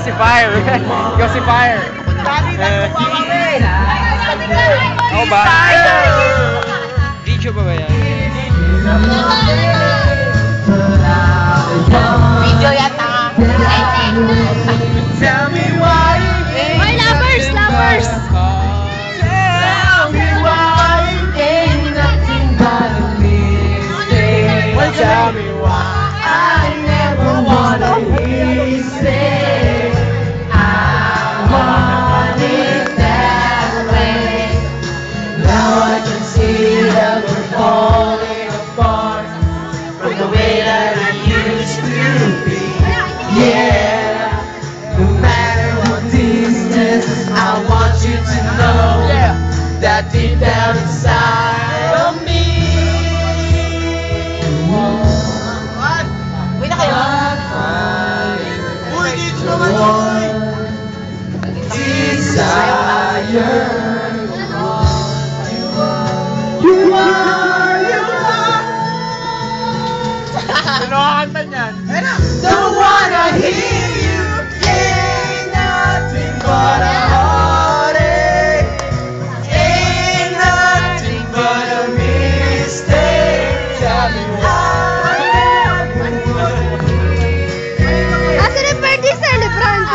Yossi Fire. Yossi Fire. Dati nagkuha kami. Ako ba? Video ba ba yan? Video yata. Tell me why. Hoy, lovers, lovers. Tell me why. Ain't nothing but a mistake. Tell me why. I never wanna hear you say I want it that way. Now I can see that we're falling apart from the way that it used to be. Yeah, no matter what distance, I want you to know that deep down inside of me. Uy na kayo? Uy, dito naman boy! Desire. You are. Ano kakanta niyan? Don't wanna hear you. Ain't nothing but a heartache. Ain't nothing but a mistake. Tell me why. Asan ang birthday celebrant?